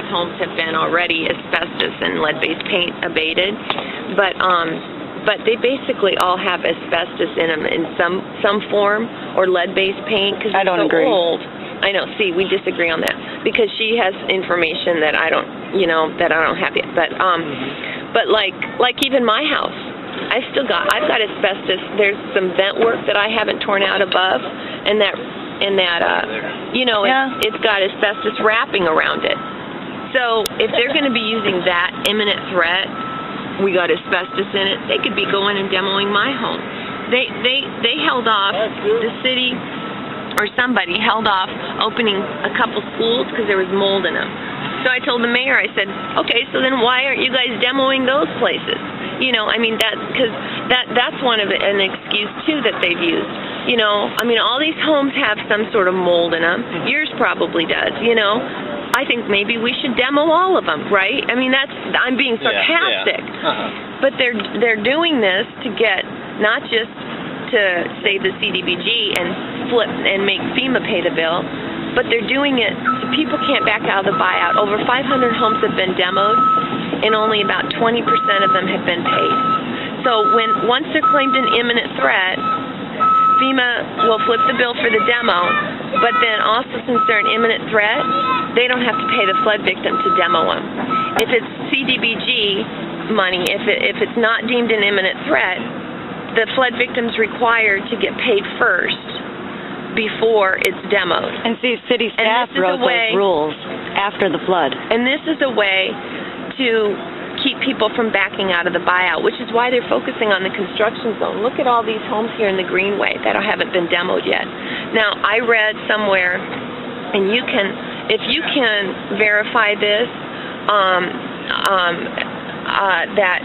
homes have been already asbestos and lead-based paint abated, but they basically all have asbestos in them in some form, or lead-based paint, because I don't so agree. old. I know. See, we disagree on that because she has information that I don't have yet. But like even my house, I've got asbestos. There's some vent work that I haven't torn out above, and that it's got asbestos wrapping around it. So if they're going to be using that imminent threat, we got asbestos in it, they could be going and demoing my home. They held off, the city or somebody held off opening a couple schools because there was mold in them. So I told the mayor, I said, okay, so then why aren't you guys demoing those places? That's one of an excuse too that they've used. All these homes have some sort of mold in them. Yours probably does. I think maybe we should demo all of them, right? I'm being sarcastic, but they're doing this to get not just to save the CDBG and flip and make FEMA pay the bill, but they're doing it so people can't back out of the buyout. Over 500 homes have been demoed, and only about 20% of them have been paid. So once they're claimed an imminent threat, FEMA will flip the bill for the demo, but then also since they're an imminent threat, they don't have to pay the flood victim to demo them. If it's CDBG money, if it's not deemed an imminent threat, the flood victim's required to get paid first before it's demoed. And see, city staff wrote those rules after the flood. And this is a way to keep people from backing out of the buyout, which is why they're focusing on the construction zone. Look at all these homes here in the Greenway that haven't been demoed yet. Now, I read somewhere, and if you can verify this, that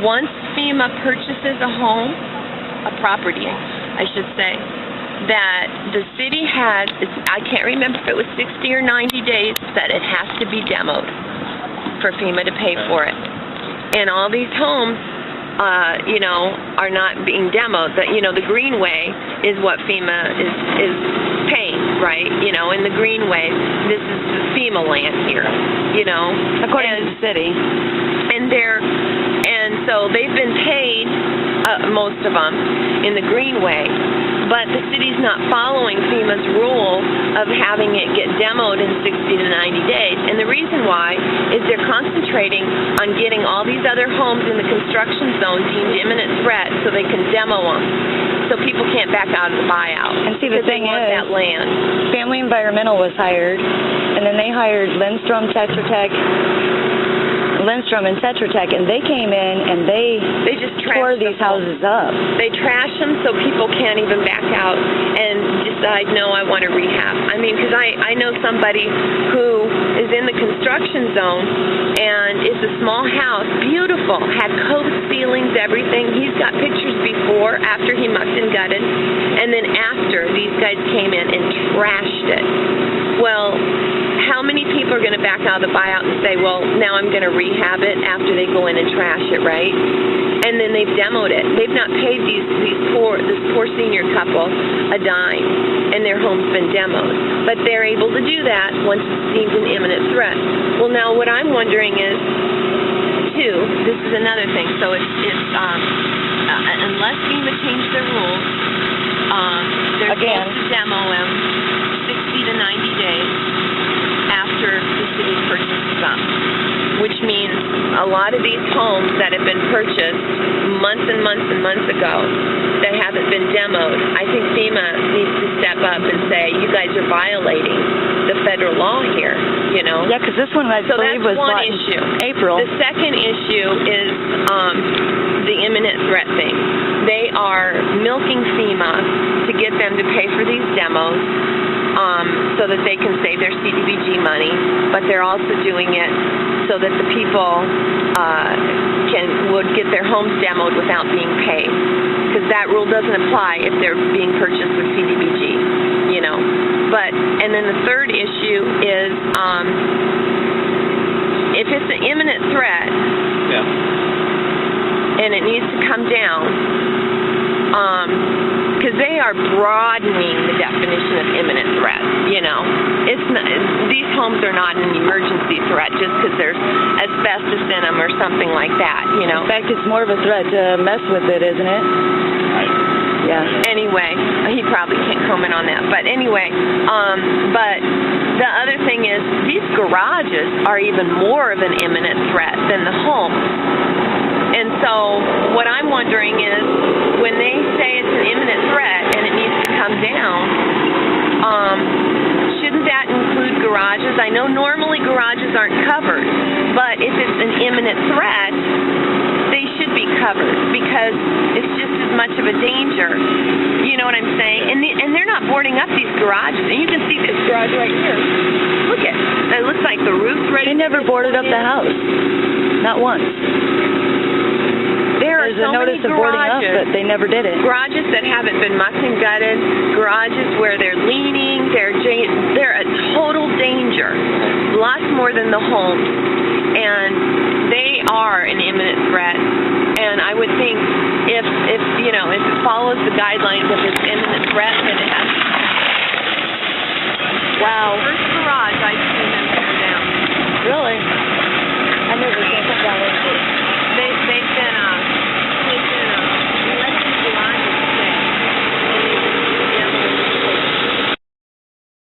once FEMA purchases a home, a property, I should say, that the city has, I can't remember if it was 60 or 90 days, that it has to be demoed for FEMA to pay for it. And all these homes, are not being demoed. The Greenway is what FEMA is paying, right? In the Greenway, this is the FEMA land here, according to the city. And so they've been paid, most of them, in the Greenway, but the city's not following FEMA's rule of having it get demoed in 60 to 90 days. And the reason why is they're concentrating on getting all these other homes in the construction zone deemed imminent threat so they can demo them, so people can't back out of the buyout. And see, the thing is, that land. Family Environmental was hired, and then they hired Lindstrom and Tetra Tech, and they came in and they just tore these houses up. They trash them so people can't even back out and decide, no, I want to rehab. Because I know somebody who is in the construction zone, and it's a small house, beautiful, had cove ceilings, everything. He's got pictures before, after he mucked and gutted, and then after these guys came in and trashed it. Well, how many people are going to back out of the buyout and say, well, now I'm going to rehab it after they go in and trash it, right? And then they've demoed it. They've not paid this poor senior couple a dime, and their home's been demoed. But they're able to do that once it's deemed an imminent threat. Well, now what I'm wondering is, too, this is another thing. So it's unless FEMA changed their rules, they're supposed to demo them 60 to 90 days after the city purchases them, which means a lot of these homes that have been purchased months and months and months ago that haven't been demoed, I think FEMA needs to step up and say, you guys are violating the federal law here, Yeah, because this one, I believe, was bought in April. The second issue is the imminent threat thing. They are milking FEMA to get them to pay for these demos, so that they can save their CDBG money, but they're also doing it so that the people would get their homes demoed without being paid, because that rule doesn't apply if they're being purchased with CDBG, and then the third issue is if it's an imminent threat, and it needs to come down, because they are broadening the definition of imminent threat. It's not, these homes are not an emergency threat just because there's asbestos in them or something like that, you know. In fact, it's more of a threat to mess with it, isn't it? Yeah. Anyway, he probably can't comment on that. But anyway, but the other thing is these garages are even more of an imminent threat than the homes. And so what I'm wondering is when they say it's an imminent threat and it needs to come down, shouldn't that include garages? I know normally garages aren't covered, but if it's an imminent threat, they should be covered because it's just as much of a danger. You know what I'm saying? And they're not boarding up these garages. And you can see this garage right here. Look at it. It looks like the roof's ready. They never boarded up the house. Not once. There's a notice of boarding up, but they never did it. Garages that haven't been mucked and gutted, garages where they're leaning, they're a total danger, lots more than the homes, and they are an imminent threat. And I would think if you know, if it follows the guidelines of this imminent threat, then it has. Wow.